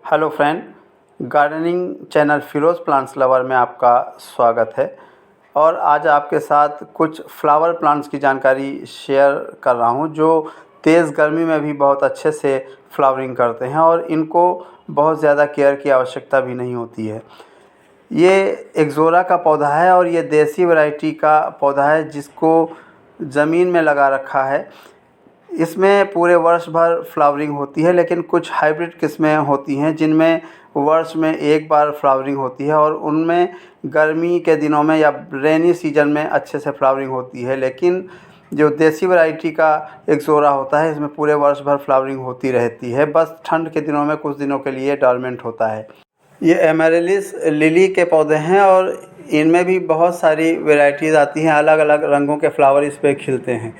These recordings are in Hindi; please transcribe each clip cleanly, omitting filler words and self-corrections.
Hello friend, gardening channel Firoz plants lover में आपका स्वागत है। और आज आपके साथ कुछ फ्लावर प्लांट्स की जानकारी शेयर कर रहा हूं जो तेज़ गर्मी में भी बहुत अच्छे से फ्लावरिंग करते हैं और इनको बहुत ज़्यादा केयर की आवश्यकता भी नहीं होती है। ये एक्ज़ोरा का पौधा है और ये देसी वैरायटी का पौधा है जिसको ज़मीन में लगा रखा है। इसमें पूरे वर्ष भर फ्लावरिंग होती है, लेकिन कुछ हाइब्रिड किस्में होती हैं जिनमें वर्ष में एक बार फ्लावरिंग होती है और उनमें गर्मी के दिनों में या रेनी सीजन में अच्छे से फ्लावरिंग होती है। लेकिन जो देसी वैरायटी का एक्ज़ोरा होता है, इसमें पूरे वर्ष भर फ्लावरिंग होती रहती है, बस ठंड के दिनों में कुछ दिनों के लिए डॉर्मेंट होता है। ये एमेरिलिस लिली के पौधे हैं और इनमें भी बहुत सारी वैरायटीज़ आती हैं, अलग अलग रंगों के फ्लावर इस पर खिलते हैं।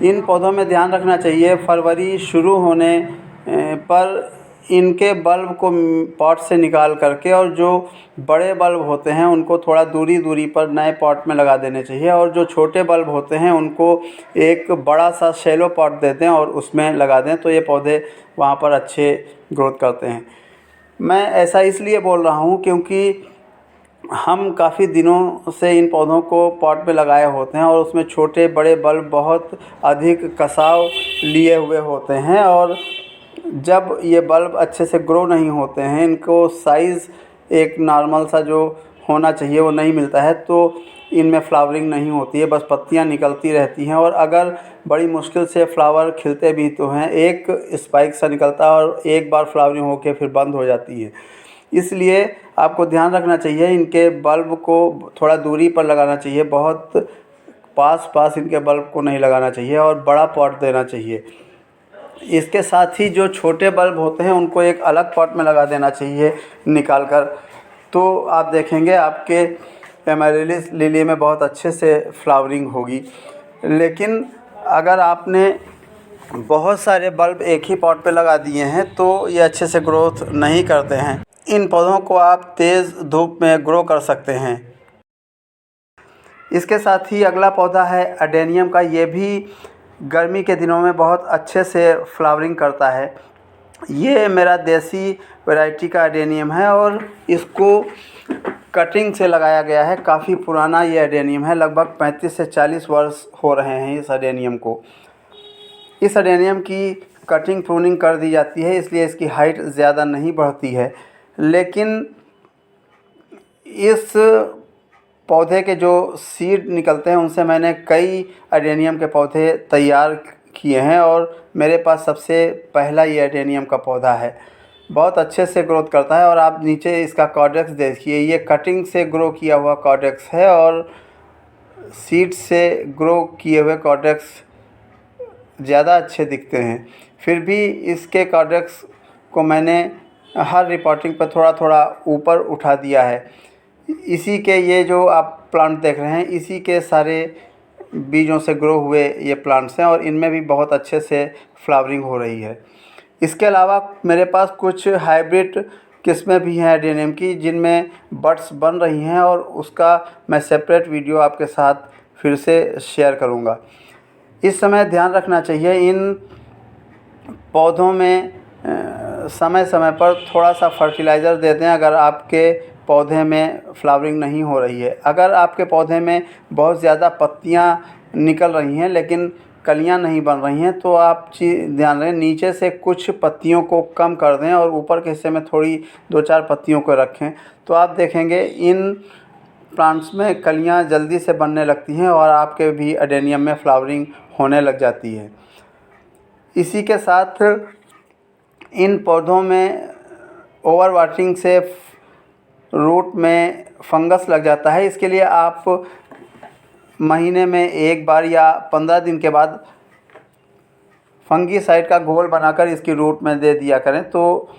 इन पौधों में ध्यान रखना चाहिए, फरवरी शुरू होने पर इनके बल्ब को पॉट से निकाल करके और जो बड़े बल्ब होते हैं उनको थोड़ा दूरी दूरी पर नए पॉट में लगा देने चाहिए, और जो छोटे बल्ब होते हैं उनको एक बड़ा सा शैलो पॉट दे दें और उसमें लगा दें, तो ये पौधे वहाँ पर अच्छे ग्रोथ करते हैं। मैं ऐसा इसलिए बोल रहा हूँ क्योंकि हम काफ़ी दिनों से इन पौधों को पॉट में लगाए होते हैं और उसमें छोटे बड़े बल्ब बहुत अधिक कसाव लिए हुए होते हैं, और जब ये बल्ब अच्छे से ग्रो नहीं होते हैं, इनको साइज़ एक नॉर्मल सा जो होना चाहिए वो नहीं मिलता है, तो इनमें फ्लावरिंग नहीं होती है, बस पत्तियां निकलती रहती हैं। और अगर बड़ी मुश्किल से फ्लावर खिलते भी तो हैं, एक स्पाइक सा निकलता है और एक बार फ्लावरिंग होकर फिर बंद हो जाती है। इसलिए आपको ध्यान रखना चाहिए, इनके बल्ब को थोड़ा दूरी पर लगाना चाहिए, बहुत पास इनके बल्ब को नहीं लगाना चाहिए और बड़ा पॉट देना चाहिए। इसके साथ ही जो छोटे बल्ब होते हैं उनको एक अलग पॉट में लगा देना चाहिए निकाल कर, तो आप देखेंगे आपके एमेरिलिस लिली में बहुत अच्छे से फ्लावरिंग होगी। लेकिन अगर आपने बहुत सारे बल्ब एक ही पॉट पे लगा दिए हैं तो ये अच्छे से ग्रोथ नहीं करते हैं। इन पौधों को आप तेज़ धूप में ग्रो कर सकते हैं। इसके साथ ही अगला पौधा है अडेनियम का। ये भी गर्मी के दिनों में बहुत अच्छे से फ्लावरिंग करता है। ये मेरा देसी वैरायटी का अडेनियम है और इसको कटिंग से लगाया गया है। काफ़ी पुराना ये अडेनियम है, लगभग 35 से 40 वर्ष हो रहे हैं इस अडेनियम को। इस अडेनियम की कटिंग प्रूनिंग कर दी जाती है, इसलिए इसकी हाइट ज़्यादा नहीं बढ़ती है। लेकिन इस पौधे के जो सीड निकलते हैं उनसे मैंने कई अडेनियम के पौधे तैयार किए हैं और मेरे पास सबसे पहला ये अडेनियम का पौधा है। बहुत अच्छे से ग्रोथ करता है और आप नीचे इसका कॉर्डेक्स देखिए, ये कटिंग से ग्रो किया हुआ कॉर्डेक्स है और सीड से ग्रो किए हुए कॉर्डेक्स ज़्यादा अच्छे दिखते हैं। फिर भी इसके कॉर्डेक्स को मैंने हर रिपोर्टिंग पर थोड़ा थोड़ा ऊपर उठा दिया है। इसी के ये जो आप प्लांट देख रहे हैं, इसी के सारे बीजों से ग्रो हुए ये प्लांट्स हैं और इनमें भी बहुत अच्छे से फ्लावरिंग हो रही है। इसके अलावा मेरे पास कुछ हाइब्रिड किस्में भी हैं अडेनियम की, जिनमें बड्स बन रही हैं और उसका मैं सेपरेट वीडियो आपके साथ फिर से शेयर करूँगा। इस समय ध्यान रखना चाहिए, इन पौधों में समय समय पर थोड़ा सा फर्टिलाइज़र दे दें अगर आपके पौधे में फ्लावरिंग नहीं हो रही है। अगर आपके पौधे में बहुत ज़्यादा पत्तियां निकल रही हैं लेकिन कलियां नहीं बन रही हैं, तो आप ध्यान रखें, नीचे से कुछ पत्तियों को कम कर दें और ऊपर के हिस्से में थोड़ी 2-4 पत्तियों को रखें, तो आप देखेंगे इन प्लांट्स में कलियां जल्दी से बनने लगती हैं और आपके भी अडेनियम में फ्लावरिंग होने लग जाती है। इसी के साथ इन पौधों में ओवर वाटरिंग से रूट में फंगस लग जाता है। इसके लिए आप महीने में एक बार या 15 दिन के बाद फंगीसाइड का घोल बनाकर इसकी रूट में दे दिया करें, तो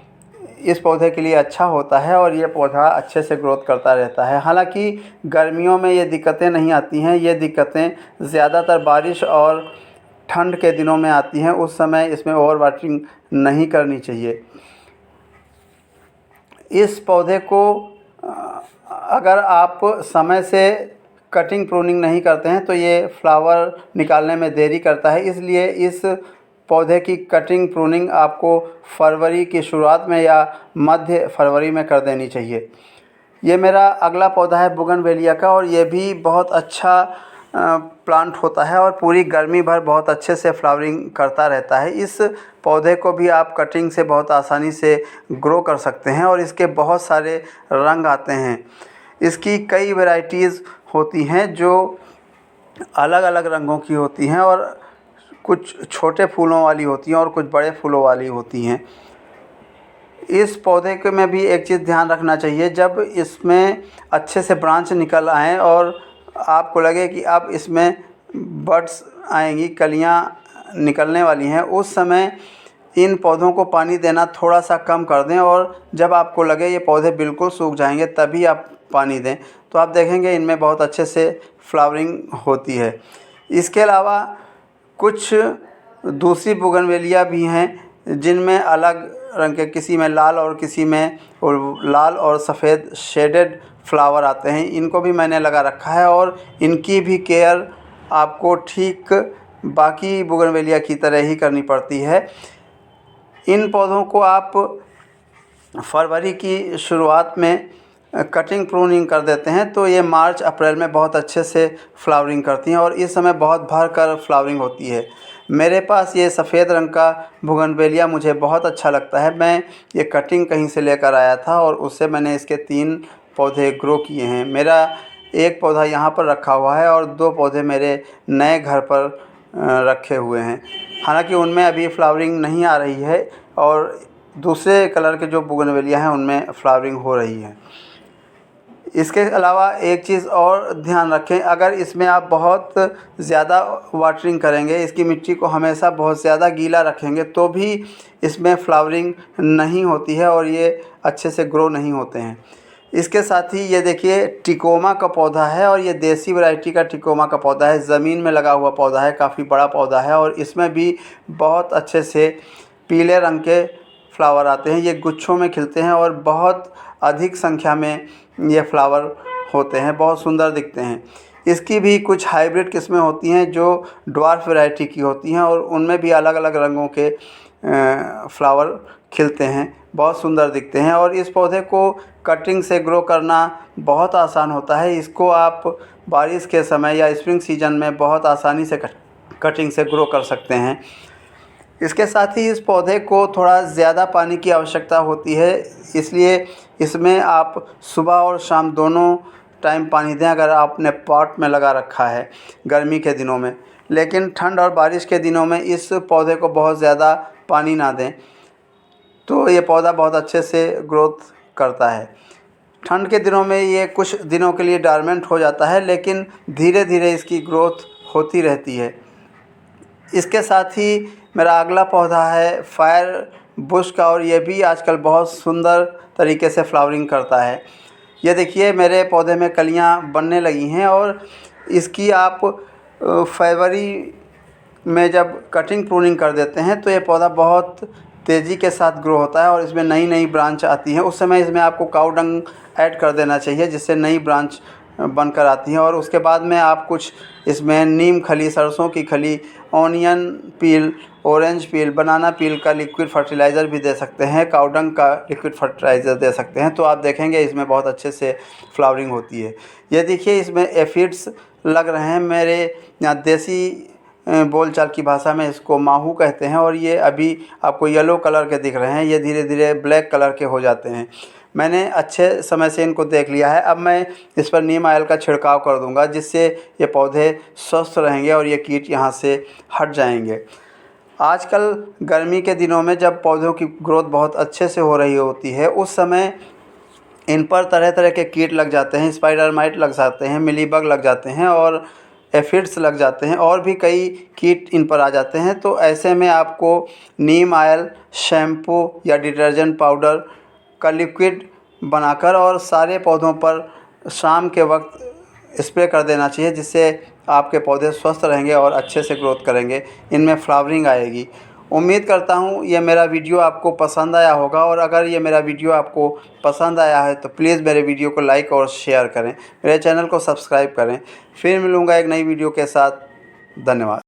इस पौधे के लिए अच्छा होता है और ये पौधा अच्छे से ग्रोथ करता रहता है। हालांकि गर्मियों में ये दिक्कतें नहीं आती हैं, ये दिक्कतें ज़्यादातर बारिश और ठंड के दिनों में आती हैं। उस समय इसमें ओवर वाटरिंग नहीं करनी चाहिए। इस पौधे को अगर आप समय से कटिंग प्रूनिंग नहीं करते हैं तो ये फ्लावर निकालने में देरी करता है, इसलिए इस पौधे की कटिंग प्रूनिंग आपको फरवरी की शुरुआत में या मध्य फरवरी में कर देनी चाहिए। ये मेरा अगला पौधा है बोगनवेलिया का, और ये भी बहुत अच्छा प्लांट होता है और पूरी गर्मी भर बहुत अच्छे से फ्लावरिंग करता रहता है। इस पौधे को भी आप कटिंग से बहुत आसानी से ग्रो कर सकते हैं और इसके बहुत सारे रंग आते हैं। इसकी कई वैरायटीज़ होती हैं जो अलग अलग रंगों की होती हैं, और कुछ छोटे फूलों वाली होती हैं और कुछ बड़े फूलों वाली होती हैं। इस पौधे के में भी एक चीज़ ध्यान रखना चाहिए, जब इसमें अच्छे से ब्रांच निकल आएँ और आपको लगे कि अब इसमें बड्स आएंगी, कलियाँ निकलने वाली हैं, उस समय इन पौधों को पानी देना थोड़ा सा कम कर दें, और जब आपको लगे ये पौधे बिल्कुल सूख जाएंगे तभी आप पानी दें, तो आप देखेंगे इनमें बहुत अच्छे से फ्लावरिंग होती है। इसके अलावा कुछ दूसरी बोगनवेलिया भी हैं जिनमें अलग रंग के, किसी में लाल और किसी में लाल और सफ़ेद शेडेड फ्लावर आते हैं। इनको भी मैंने लगा रखा है और इनकी भी केयर आपको ठीक बाकी बोगनवेलिया की तरह ही करनी पड़ती है। इन पौधों को आप फरवरी की शुरुआत में कटिंग प्रूनिंग कर देते हैं तो ये मार्च अप्रैल में बहुत अच्छे से फ्लावरिंग करती हैं और इस समय बहुत भर कर फ्लावरिंग होती है। मेरे पास ये सफ़ेद रंग का बोगनवेलिया मुझे बहुत अच्छा लगता है। मैं ये कटिंग कहीं से लेकर आया था और उससे मैंने इसके 3 पौधे ग्रो किए हैं। मेरा एक पौधा यहाँ पर रखा हुआ है और 2 पौधे मेरे नए घर पर रखे हुए हैं। हालांकि उनमें अभी फ्लावरिंग नहीं आ रही है और दूसरे कलर के जो बोगनवेलिया हैं उनमें फ्लावरिंग हो रही है। इसके अलावा एक चीज़ और ध्यान रखें, अगर इसमें आप बहुत ज़्यादा वाटरिंग करेंगे, इसकी मिट्टी को हमेशा बहुत ज़्यादा गीला रखेंगे तो भी इसमें फ्लावरिंग नहीं होती है और ये अच्छे से ग्रो नहीं होते हैं। इसके साथ ही ये देखिए टिकोमा का पौधा है और ये देसी वैरायटी का टिकोमा का पौधा है। ज़मीन में लगा हुआ पौधा है, काफ़ी बड़ा पौधा है और इसमें भी बहुत अच्छे से पीले रंग के फ्लावर आते हैं। ये गुच्छों में खिलते हैं और बहुत अधिक संख्या में ये फ्लावर होते हैं, बहुत सुंदर दिखते हैं। इसकी भी कुछ हाइब्रिड किस्में होती हैं जो ड्वार्फ वैरायटी की होती हैं और उनमें भी अलग अलग रंगों के फ्लावर खिलते हैं, बहुत सुंदर दिखते हैं। और इस पौधे को कटिंग से ग्रो करना बहुत आसान होता है। इसको आप बारिश के समय या स्प्रिंग सीजन में बहुत आसानी से कटिंग से ग्रो कर सकते हैं। इसके साथ ही इस पौधे को थोड़ा ज़्यादा पानी की आवश्यकता होती है, इसलिए इसमें आप सुबह और शाम दोनों टाइम पानी दें अगर आपने पॉट में लगा रखा है गर्मी के दिनों में। लेकिन ठंड और बारिश के दिनों में इस पौधे को बहुत ज़्यादा पानी ना दें तो ये पौधा बहुत अच्छे से ग्रोथ करता है। ठंड के दिनों में ये कुछ दिनों के लिए डॉर्मेंट हो जाता है, लेकिन धीरे धीरे इसकी ग्रोथ होती रहती है। इसके साथ ही मेरा अगला पौधा है फायर बुश का और ये भी आजकल बहुत सुंदर तरीके से फ्लावरिंग करता है। ये देखिए मेरे पौधे में कलियां बनने लगी हैं और इसकी आप फरवरी में जब कटिंग प्रूनिंग कर देते हैं तो ये पौधा बहुत तेज़ी के साथ ग्रो होता है और इसमें नई नई ब्रांच आती है। उस समय इसमें आपको काऊ डंग ऐड कर देना चाहिए जिससे नई ब्रांच बनकर आती हैं। और उसके बाद में आप कुछ इसमें नीम खली, सरसों की खली, ऑनियन पील, ऑरेंज पील, बनाना पील का लिक्विड फर्टिलाइज़र भी दे सकते हैं, काऊ डंग का लिक्विड फर्टिलाइज़र दे सकते हैं, तो आप देखेंगे इसमें बहुत अच्छे से फ्लावरिंग होती है। ये देखिए इसमें एफिड्स लग रहे हैं, मेरे यहाँ देसी बोलचाल की भाषा में इसको माहू कहते हैं और ये अभी आपको येलो कलर के दिख रहे हैं, ये धीरे धीरे ब्लैक कलर के हो जाते हैं। मैंने अच्छे समय से इनको देख लिया है। अब मैं इस पर नीम ऑयल का छिड़काव कर दूंगा जिससे ये पौधे स्वस्थ रहेंगे और ये कीट यहाँ से हट जाएंगे। आजकल गर्मी के दिनों में जब पौधों की ग्रोथ बहुत अच्छे से हो रही होती है उस समय इन पर तरह तरह के कीट लग जाते हैं, स्पाइडर माइट लग जाते हैं, मिलीबग लग जाते हैं और एफिड्स लग जाते हैं और भी कई कीट इन पर आ जाते हैं। तो ऐसे में आपको नीम ऑयल, शैम्पू या डिटर्जेंट पाउडर का लिक्विड बनाकर और सारे पौधों पर शाम के वक्त स्प्रे कर देना चाहिए जिससे आपके पौधे स्वस्थ रहेंगे और अच्छे से ग्रोथ करेंगे, इनमें फ्लावरिंग आएगी। उम्मीद करता हूँ ये मेरा वीडियो आपको पसंद आया होगा और अगर ये मेरा वीडियो आपको पसंद आया है तो प्लीज़ मेरे वीडियो को लाइक और शेयर करें, मेरे चैनल को सब्सक्राइब करें। फिर मिलूँगा एक नई वीडियो के साथ। धन्यवाद।